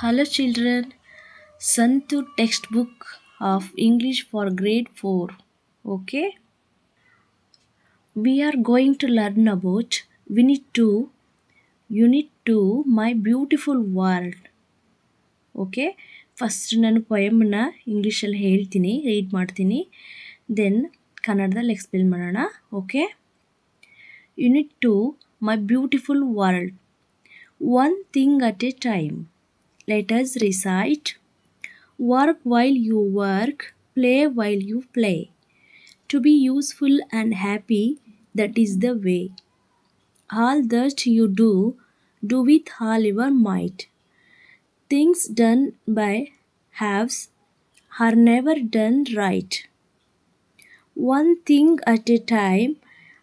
Hello children, Santu textbook of English for grade 4. Okay, we are going to learn about Unit 2 My Beautiful World. Okay, first ನಾನು ಪೊಯಮ್ನ ಇಂಗ್ಲೀಷಲ್ಲಿ ಹೇಳ್ತೀನಿ, read ಮಾಡ್ತೀನಿ, then ಕನ್ನಡದಲ್ಲಿ explain ಮಾಡೋಣ. Okay, unit 2 my beautiful world. One thing at a time. Let us recite. Work while you work, play while you play. To be useful and happy, that is the way. All that you do with all your might. Things done by halves are never done right. One thing at a time,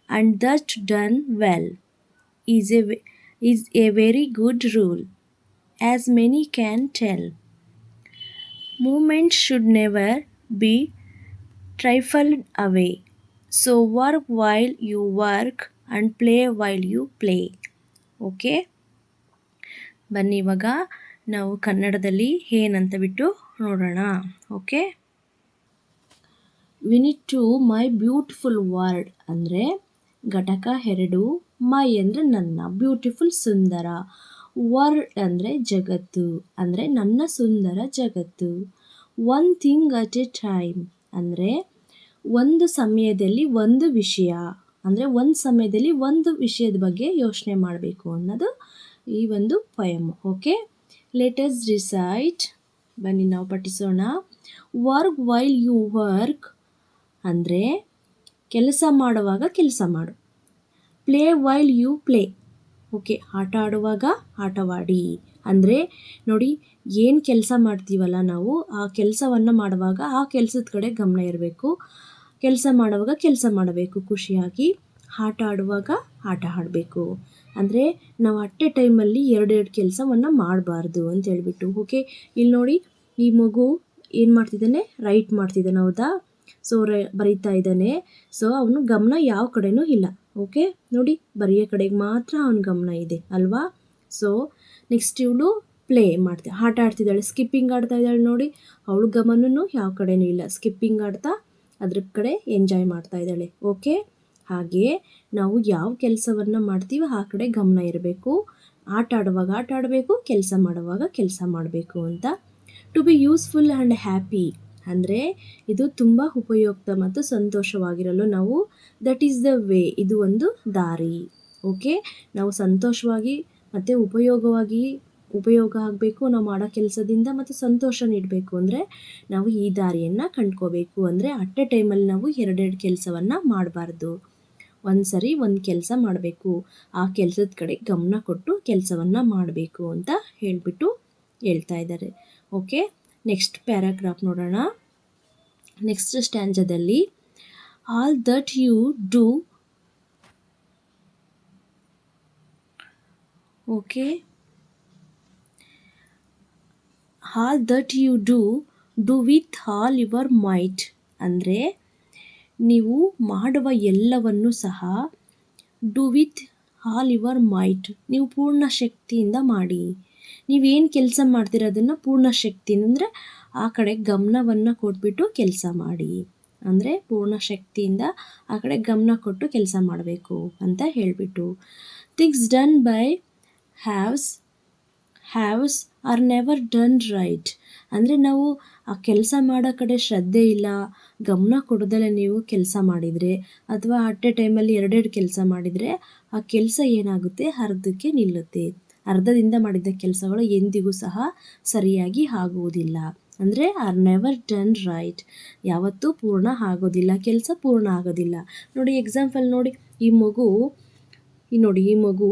and that done well, is a very good rule, as many can tell. Movement should never be trifled away. So work while you work and play while you play. Okay, ಬನ್ನಿ ಇವಾಗ ನಾವು ಕನ್ನಡದಲ್ಲಿ ಏನಂತ ಬಿಟ್ಟು ನೋಡೋಣ. Okay, unit 2 ಮೈ beautiful word ಅಂದರೆ ಘಟಕ 2. ಮೈ ಅಂದರೆ ನನ್ನ, ಬ್ಯೂಟಿಫುಲ್ ಸುಂದರ, ವರ್ಡ್ ಅಂದರೆ ಜಗತ್ತು, ಅಂದರೆ ನನ್ನ ಸುಂದರ ಜಗತ್ತು. One thing at a time ಅಂದರೆ ಒಂದು ಸಮಯದಲ್ಲಿ ಒಂದು ವಿಷಯ, ಅಂದರೆ ಒಂದು ಸಮಯದಲ್ಲಿ ಒಂದು ವಿಷಯದ ಬಗ್ಗೆ ಯೋಚನೆ ಮಾಡಬೇಕು ಅನ್ನೋದು ಈ ಒಂದು poem. Okay, let us recite. ಬನ್ನಿ ನಾವು ಪಠಿಸೋಣ. ವರ್ಕ್ ವೈಲ್ ಯು ವರ್ಕ್ ಅಂದರೆ ಕೆಲಸ ಮಾಡುವಾಗ ಕೆಲಸ ಮಾಡು. Play while you play, okay, ಆಟ ಆಡುವಾಗ ಆಟವಾಡಿ. ಅಂದರೆ ನೋಡಿ, ಏನು ಕೆಲಸ ಮಾಡ್ತೀವಲ್ಲ ನಾವು, ಆ ಕೆಲಸವನ್ನು ಮಾಡುವಾಗ ಆ ಕೆಲಸದ ಕಡೆ ಗಮನ ಇರಬೇಕು. ಕೆಲಸ ಮಾಡುವಾಗ ಕೆಲಸ ಮಾಡಬೇಕು ಖುಷಿಯಾಗಿ, ಆಟ ಆಡುವಾಗ ಆಟ ಆಡಬೇಕು. ಅಂದರೆ ನಾವು ಅಟ್ ಎ ಟೈಮಲ್ಲಿ ಎರಡೆರಡು ಕೆಲಸವನ್ನು ಮಾಡಬಾರ್ದು ಅಂತ ಹೇಳ್ಬಿಟ್ಟು. ಓಕೆ, ಇಲ್ಲಿ ನೋಡಿ, ಈ ಮಗು ಏನು ಮಾಡ್ತಿದ್ದಾನೆ, ರೈಟ್ ಮಾಡ್ತಿದ್ದಾನೆ, ಹೌದಾ? ಸೊ ಬರೀತಾ ಇದ್ದಾನೆ. ಸೊ ಅವನು ಗಮನ ಯಾವ ಕಡೆನೂ ಇಲ್ಲ. ಓಕೆ, ನೋಡಿ, ಬರೆಯೋ ಕಡೆಗೆ ಮಾತ್ರ ಅವನ ಗಮನ ಇದೆ ಅಲ್ವಾ? ಸೊ ನೆಕ್ಸ್ಟ್ ಇವಳು ಪ್ಲೇ ಮಾಡ್ತಾಳೆ, ಆಟ ಆಡ್ತಿದ್ದಾಳೆ, ಸ್ಕಿಪ್ಪಿಂಗ್ ಆಡ್ತಾ ಇದ್ದಾಳೆ. ನೋಡಿ, ಅವಳು ಗಮನೂ ಯಾವ ಕಡೆನೂ ಇಲ್ಲ, ಸ್ಕಿಪ್ಪಿಂಗ್ ಆಡ್ತಾ ಅದ್ರ ಕಡೆ ಎಂಜಾಯ್ ಮಾಡ್ತಾ ಇದ್ದಾಳೆ. ಓಕೆ, ಹಾಗೆಯೇ ನಾವು ಯಾವ ಕೆಲಸವನ್ನು ಮಾಡ್ತೀವಿ ಆ ಕಡೆ ಗಮನ ಇರಬೇಕು. ಆಟ ಆಡುವಾಗ ಆಟ ಆಡಬೇಕು, ಕೆಲಸ ಮಾಡುವಾಗ ಕೆಲಸ ಮಾಡಬೇಕು ಅಂತ. To be useful and happy ಅಂದರೆ ಇದು ತುಂಬ ಉಪಯುಕ್ತ ಮತ್ತು ಸಂತೋಷವಾಗಿರಲು ನಾವು, ದಟ್ ಈಸ್ ದ ವೇ, ಇದು ಒಂದು ದಾರಿ. ಓಕೆ, ನಾವು ಸಂತೋಷವಾಗಿ ಮತ್ತು ಉಪಯೋಗ ಆಗಬೇಕು ನಾವು ಮಾಡೋ ಕೆಲಸದಿಂದ, ಮತ್ತು ಸಂತೋಷ ನೀಡಬೇಕು ಅಂದರೆ ನಾವು ಈ ದಾರಿಯನ್ನು ಕಂಡ್ಕೋಬೇಕು. ಅಂದರೆ ಅಟ್ ಎ ಟೈಮಲ್ಲಿ ನಾವು ಎರಡೆರಡು ಕೆಲಸವನ್ನು ಮಾಡಬಾರ್ದು. ಒಂದು ಸರಿ ಒಂದು ಕೆಲಸ ಮಾಡಬೇಕು, ಆ ಕೆಲಸದ ಕಡೆ ಗಮನ ಕೊಟ್ಟು ಕೆಲಸವನ್ನು ಮಾಡಬೇಕು ಅಂತ ಹೇಳ್ತಾ ಇದ್ದಾರೆ. ಓಕೆ, ನೆಕ್ಸ್ಟ್ ಪ್ಯಾರಾಗ್ರಾಫ್ ನೋಡೋಣ. ನೆಕ್ಸ್ಟ್ ಸ್ಟ್ಯಾಂಜದಲ್ಲಿ all that you do, okay, all that you do with all your might ಅಂದರೆ ನೀವು ಮಾಡುವ ಎಲ್ಲವನ್ನು ಸಹ do with all your might, ನೀವು ಪೂರ್ಣ ಶಕ್ತಿಯಿಂದ ಮಾಡಿ. ನೀವೇನು ಕೆಲಸ ಮಾಡ್ತಿರೋದನ್ನು ಪೂರ್ಣ ಶಕ್ತಿಯಿಂದ, ಅಂದರೆ ಆ ಕಡೆ ಗಮನವನ್ನು ಕೊಟ್ಬಿಟ್ಟು ಕೆಲಸ ಮಾಡಿ. ಅಂದರೆ ಪೂರ್ಣ ಶಕ್ತಿಯಿಂದ ಆ ಕಡೆ ಗಮನ ಕೊಟ್ಟು ಕೆಲಸ ಮಾಡಬೇಕು ಅಂತ ಹೇಳಿಬಿಟ್ಟು. Things done by halves are never done right ಅಂದರೆ ನಾವು ಆ ಕೆಲಸ ಮಾಡೋ ಕಡೆ ಶ್ರದ್ಧೆ ಇಲ್ಲ, ಗಮನ ಕೊಡೋದಲ್ಲೇ ನೀವು ಕೆಲಸ ಮಾಡಿದರೆ, ಅಥವಾ ಅಟ್ ಎ ಟೈಮಲ್ಲಿ ಎರಡೆರಡು ಕೆಲಸ ಮಾಡಿದರೆ ಆ ಕೆಲಸ ಏನಾಗುತ್ತೆ, ಅರ್ಧಕ್ಕೆ ನಿಲ್ಲುತ್ತೆ. ಅರ್ಧದಿಂದ ಮಾಡಿದ ಕೆಲಸಗಳು ಎಂದಿಗೂ ಸಹ ಸರಿಯಾಗಿ ಆಗುವುದಿಲ್ಲ. ಅಂದರೆ ಆರ್ ನೆವರ್ ಡನ್ ರೈಟ್, ಯಾವತ್ತೂ ಪೂರ್ಣ ಆಗೋದಿಲ್ಲ, ಕೆಲಸ ಪೂರ್ಣ ಆಗೋದಿಲ್ಲ. ನೋಡಿ, ಎಕ್ಸಾಂಪಲ್ ನೋಡಿ, ಈ ಮಗು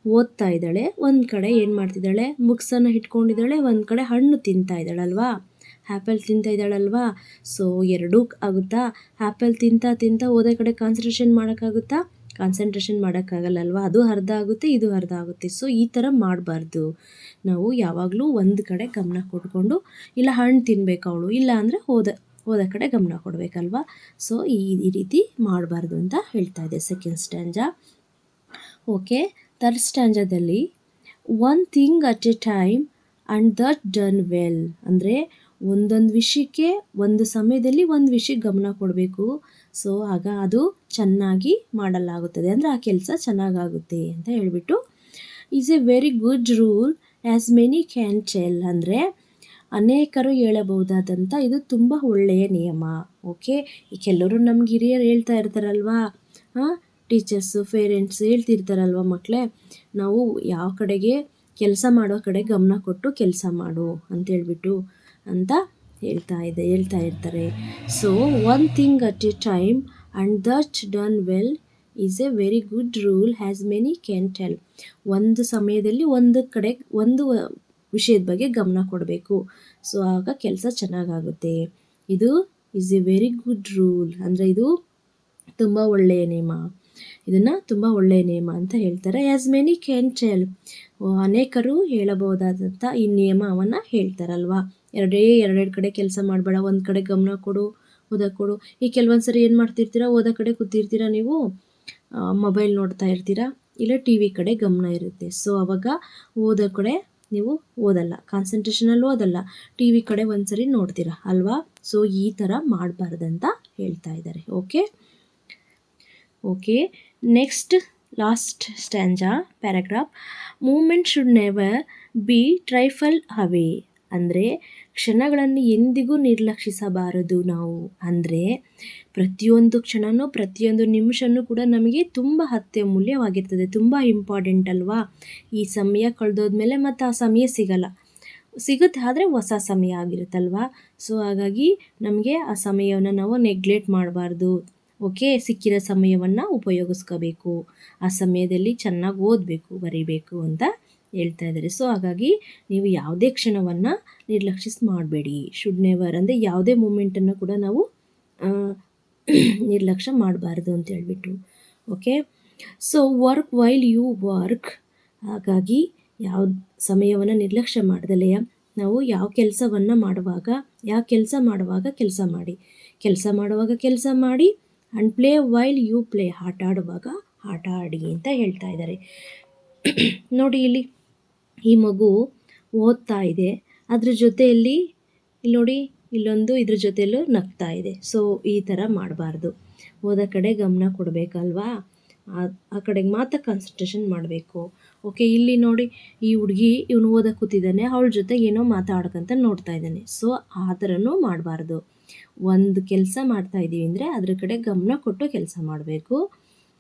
ಓದ್ತಾ ಇದ್ದಾಳೆ, ಒಂದು ಕಡೆ ಏನು ಮಾಡ್ತಿದ್ದಾಳೆ, ಬುಕ್ಸನ್ನು ಇಟ್ಕೊಂಡಿದ್ದಾಳೆ, ಒಂದು ಕಡೆ ಹಣ್ಣು ತಿಂತಾ ಇದ್ದಾಳಲ್ವಾ, ಆ್ಯಪಲ್ ತಿಂತಾ ಇದ್ದಾಳಲ್ವಾ. ಸೊ ಎರಡೂ ಆಗುತ್ತಾ? ಆ್ಯಪಲ್ ತಿಂತಾ ಓದೋ ಕಡೆ ಕಾನ್ಸಂಟ್ರೇಷನ್ ಮಾಡೋಕ್ಕಾಗಲ್ಲಲ್ವಾ, ಅದು ಅರ್ಧ ಆಗುತ್ತೆ, ಇದು ಅರ್ಧ ಆಗುತ್ತೆ. ಸೊ ಈ ಥರ ಮಾಡಬಾರ್ದು. ನಾವು ಯಾವಾಗಲೂ ಒಂದು ಕಡೆ ಗಮನ ಕೊಟ್ಕೊಂಡು, ಇಲ್ಲ ಹಣ್ಣು ತಿನ್ನಬೇಕು ಅವಳು, ಇಲ್ಲ ಅಂದರೆ ಓದೋ ಕಡೆ ಗಮನ ಕೊಡಬೇಕಲ್ವಾ. ಸೊ ಈ ರೀತಿ ಮಾಡಬಾರ್ದು ಅಂತ ಹೇಳ್ತಾ ಇದೆ ಸೆಕೆಂಡ್ ಸ್ಟ್ಯಾಂಜಾ. ಓಕೆ, ಥರ್ಡ್ ಸ್ಟ್ಯಾಂಜಾದಲ್ಲಿ one thing at a time and that done well ಅಂದರೆ ಒಂದೊಂದು ವಿಷಯಕ್ಕೆ ಒಂದು ಸಮಯದಲ್ಲಿ ಒಂದು ವಿಷಯಕ್ಕೆ ಗಮನ ಕೊಡಬೇಕು. ಸೊ ಆಗ ಅದು ಚೆನ್ನಾಗಿ ಮಾಡಲಾಗುತ್ತದೆ, ಅಂದರೆ ಆ ಕೆಲಸ ಚೆನ್ನಾಗಾಗುತ್ತೆ ಅಂತ ಹೇಳಿಬಿಟ್ಟು is A very good rule as many can tell, ಅಂದರೆ ಅನೇಕರು ಹೇಳಬಹುದಾದಂಥ ಇದು ತುಂಬ ಒಳ್ಳೆಯ ನಿಯಮ. ಓಕೆ, ಈ ಕೆಲವರು ನಮ್ಗೆ ಹಿರಿಯರು ಹೇಳ್ತಾ ಇರ್ತಾರಲ್ವಾ, ಟೀಚರ್ಸು ಪೇರೆಂಟ್ಸ್ ಹೇಳ್ತಿರ್ತಾರಲ್ವ ಮಕ್ಕಳೇ, ನಾವು ಯಾವ ಕಡೆಗೆ ಕೆಲಸ ಮಾಡೋ ಕಡೆ ಗಮನ ಕೊಟ್ಟು ಕೆಲಸ ಮಾಡು ಅಂತೇಳ್ಬಿಟ್ಟು ಅಂತ ಹೇಳ್ತಾ ಇರ್ತಾರೆ. So one thing at a time and that done well is A very good rule has many can tell. ಒಂದು ಸಮಯದಲ್ಲಿ ಒಂದು ವಿಷಯದ ಬಗ್ಗೆ ಗಮನ ಕೊಡಬೇಕು. ಸೊ ಆಗ ಕೆಲಸ ಚೆನ್ನಾಗಾಗುತ್ತೆ. ಇದು is A very good rule, ಅಂದರೆ ಇದು ತುಂಬ ಒಳ್ಳೆಯ ನಿಯಮ, ಇದನ್ನು ತುಂಬ ಒಳ್ಳೆಯ ನಿಯಮ ಅಂತ ಹೇಳ್ತಾರೆ. ಆ್ಯಸ್ ಮೆನಿ ಕ್ಯಾನ್ ಟೆಲ್, ಅನೇಕರು ಹೇಳಬಹುದಾದಂಥ ಈ ನಿಯಮವನ್ನು ಹೇಳ್ತಾರಲ್ವ. ಎರಡೆರಡು ಕಡೆ ಕೆಲಸ ಮಾಡಬೇಡ, ಒಂದು ಕಡೆ ಗಮನ ಕೊಡು, ಓದಕ್ಕೆ ಕೊಡು. ಈ ಕೆಲವೊಂದು ಸರಿ ಏನು ಮಾಡ್ತಿರ್ತೀರ, ಓದೋ ಕಡೆ ಕೂತಿರ್ತೀರ, ನೀವು ಮೊಬೈಲ್ ನೋಡ್ತಾ ಇರ್ತೀರ, ಇಲ್ಲ ಟಿ ವಿ ಕಡೆ ಗಮನ ಇರುತ್ತೆ. ಸೊ ಆವಾಗ ಓದೋ ಕಡೆ ನೀವು ಓದಲ್ಲ, ಕಾನ್ಸಂಟ್ರೇಷನಲ್ಲಿ ಓದಲ್ಲ, ಟಿ ವಿ ಕಡೆ ಒಂದ್ಸರಿ ನೋಡ್ತೀರ ಅಲ್ವಾ. ಸೊ ಈ ಥರ ಮಾಡಬಾರ್ದಂತ ಹೇಳ್ತಾ ಇದ್ದಾರೆ. Okay, next last stanza paragraph. Moment should never be trifle away, ಅಂದರೆ ಕ್ಷಣಗಳನ್ನು ಎಂದಿಗೂ ನಿರ್ಲಕ್ಷಿಸಬಾರದು ನಾವು. ಅಂದರೆ ಪ್ರತಿಯೊಂದು ಕ್ಷಣವೂ ಪ್ರತಿಯೊಂದು ನಿಮಿಷವೂ ಕೂಡ ನಮಗೆ ತುಂಬ ಅತ್ಯಮೂಲ್ಯವಾಗಿರ್ತದೆ, ತುಂಬ ಇಂಪಾರ್ಟೆಂಟ್ ಅಲ್ವಾ. ಈ ಸಮಯ ಕಳೆದೋದ್ಮೇಲೆ ಮತ್ತು ಆ ಸಮಯ ಸಿಗುತ್ತೆ, ಆದರೆ ಹೊಸ ಸಮಯ ಆಗಿರುತ್ತಲ್ವ. ಸೊ ಹಾಗಾಗಿ ನಮಗೆ ಆ ಸಮಯವನ್ನು ನಾವು ನೆಗ್ಲೆಕ್ಟ್ ಮಾಡಬಾರ್ದು. ಓಕೆ, ಸಿಕ್ಕಿರೋ ಸಮಯವನ್ನು ಉಪಯೋಗಿಸ್ಕೋಬೇಕು, ಆ ಸಮಯದಲ್ಲಿ ಚೆನ್ನಾಗಿ ಓದಬೇಕು, ಬರೀಬೇಕು ಅಂತ ಹೇಳ್ತಾ ಇದ್ದಾರೆ. ಸೊ ಹಾಗಾಗಿ ನೀವು ಯಾವುದೇ ಕ್ಷಣವನ್ನು ನಿರ್ಲಕ್ಷಿಸಿ ಮಾಡಬೇಡಿ. ಶುಡ್ ನೆವರ್ ಅಂದರೆ ಯಾವುದೇ ಮೂಮೆಂಟನ್ನು ಕೂಡ ನಾವು ನಿರ್ಲಕ್ಷ್ಯ ಮಾಡಬಾರ್ದು ಅಂತ ಹೇಳ್ಬಿಟ್ಟು. Okay, so work while you work, ಹಾಗಾಗಿ ಯಾವ ಸಮಯವನ್ನು ನಿರ್ಲಕ್ಷ್ಯ ಮಾಡ್ದಲೇ ನಾವು ಯಾವ ಕೆಲಸವನ್ನು ಮಾಡುವಾಗ ಕೆಲಸ ಮಾಡುವಾಗ ಕೆಲಸ ಮಾಡಿ and play while you play, ಆಟ ಆಡುವಾಗ ಆಟ ಆಡಿ ಅಂತ ಹೇಳ್ತಾ ಇದ್ದಾರೆ. ನೋಡಿ, ಇಲ್ಲಿ ಈ ಮಗು ಓದ್ತಾ ಇದೆ, ಅದ್ರ ಜೊತೆಯಲ್ಲಿ ಇಲ್ಲಿ ನೋಡಿ ಇಲ್ಲೊಂದು ಇದ್ರ ಜೊತೆಯಲ್ಲೂ ನಗ್ತಾ ಇದೆ. ಸೊ ಈ ಥರ ಮಾಡಬಾರ್ದು, ಓದೋ ಕಡೆ ಗಮನ ಕೊಡಬೇಕಲ್ವಾ, ಆ ಕಡೆಗೆ ಮಾತ್ರ ಕಾನ್ಸಂಟ್ರೇಷನ್ ಮಾಡಬೇಕು. ಓಕೆ, ಇಲ್ಲಿ ನೋಡಿ ಈ ಹುಡುಗಿ ಇವನು ಓದಕ್ಕೆ ಕೂತಿದ್ದಾನೆ, ಅವಳ ಜೊತೆ ಏನೋ ಮಾತಾಡ್ಕೊಂತ ನೋಡ್ತಾ ಇದ್ದಾನೆ. ಸೊ ಆ ಥರನೂ ಮಾಡಬಾರ್ದು. ಒಂದು ಕೆಲಸ ಮಾಡ್ತಾ ಇದ್ದೀವಿ ಅಂದರೆ ಅದ್ರ ಕಡೆ ಗಮನ ಕೊಟ್ಟು ಕೆಲಸ ಮಾಡಬೇಕು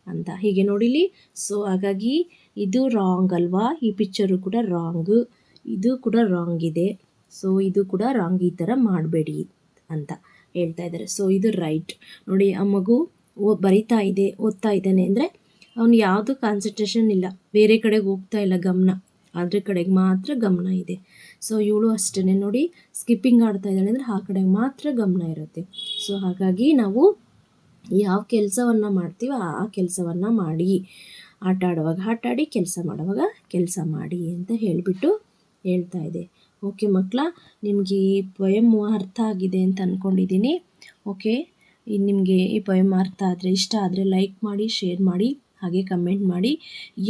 ಅಂತ ಹೀಗೆ ನೋಡಿಲಿ. ಸೊ ಹಾಗಾಗಿ ಇದು ರಾಂಗ್ ಅಲ್ವಾ, ಈ ಪಿಕ್ಚರು ಕೂಡ ರಾಂಗು, ಇದು ಕೂಡ ರಾಂಗ್ ಇದೆ. ಸೊ ಇದು ಕೂಡ ರಾಂಗ್, ಈ ಥರ ಮಾಡಬೇಡಿ ಅಂತ ಹೇಳ್ತಾ ಇದ್ದಾರೆ. ಸೊ ಇದು ರೈಟ್. ನೋಡಿ, ಆ ಮಗು ಓದ್ತಾ ಇದ್ದಾನೆ ಅಂದರೆ ಅವನು ಯಾವುದು ಕಾನ್ಸಂಟ್ರೇಷನ್ ಇಲ್ಲ, ಬೇರೆ ಕಡೆಗೆ ಹೋಗ್ತಾ ಇಲ್ಲ, ಗಮನ ಅದ್ರ ಕಡೆಗೆ ಮಾತ್ರ ಗಮನ ಇದೆ. ಸೊ ಇವಳು ಅಷ್ಟೇ ನೋಡಿ, ಸ್ಕಿಪ್ಪಿಂಗ್ ಆಡ್ತಾ ಇದ್ದಾಳೆ ಅಂದರೆ ಆ ಕಡೆಗೆ ಮಾತ್ರ ಗಮನ ಇರುತ್ತೆ. ಸೊ ಹಾಗಾಗಿ ನಾವು ಯಾವ ಕೆಲಸವನ್ನು ಮಾಡ್ತೀವೋ ಆ ಕೆಲಸವನ್ನು ಮಾಡಿ, ಆಟ ಆಡುವಾಗ ಆಟ ಆಡಿ, ಕೆಲಸ ಮಾಡುವಾಗ ಕೆಲಸ ಮಾಡಿ ಅಂತ ಹೇಳಿಬಿಟ್ಟು ಹೇಳ್ತಾ ಇದೆ. ಓಕೆ ಮಕ್ಕಳ, ನಿಮಗೆ ಈ ಪೊಯಮ್ ಅರ್ಥ ಆಗಿದೆ ಅಂತ ಅಂದ್ಕೊಂಡಿದ್ದೀನಿ. ಓಕೆ, ನಿಮಗೆ ಈ ಪೊಯಮ್ ಅರ್ಥ ಆದರೆ, ಇಷ್ಟ ಆದರೆ ಲೈಕ್ ಮಾಡಿ, ಶೇರ್ ಮಾಡಿ, ಹಾಗೆ ಕಮೆಂಟ್ ಮಾಡಿ.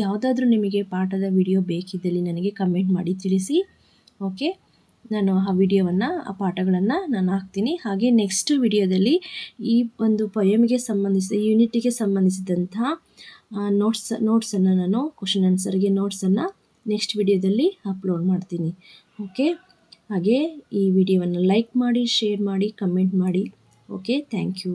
ಯಾವುದಾದ್ರೂ ನಿಮಗೆ ಪಾಠದ ವಿಡಿಯೋ ಬೇಕಿದ್ದಲ್ಲಿ ನನಗೆ ಕಮೆಂಟ್ ಮಾಡಿ ತಿಳಿಸಿ. ಓಕೆ, ನಾನು ಆ ಪಾಠಗಳನ್ನು ನಾನು ಹಾಕ್ತೀನಿ. ಹಾಗೆ ನೆಕ್ಸ್ಟ್ ವಿಡಿಯೋದಲ್ಲಿ ಈ ಒಂದು ಪೊಯಮ್ಗೆ ಸಂಬಂಧಿಸಿದ ಯೂನಿಟಿಗೆ ಸಂಬಂಧಿಸಿದಂತಹ ನೋಟ್ಸನ್ನು ನಾನು ಕ್ವಶನ್ ಆನ್ಸರ್ಗೆ ನೋಟ್ಸನ್ನು ನೆಕ್ಸ್ಟ್ ವಿಡಿಯೋದಲ್ಲಿ ಅಪ್ಲೋಡ್ ಮಾಡ್ತೀನಿ. ಓಕೆ, ಹಾಗೆ ಈ ವಿಡಿಯೋವನ್ನು ಲೈಕ್ ಮಾಡಿ, ಶೇರ್ ಮಾಡಿ, ಕಮೆಂಟ್ ಮಾಡಿ. Okay, thank you.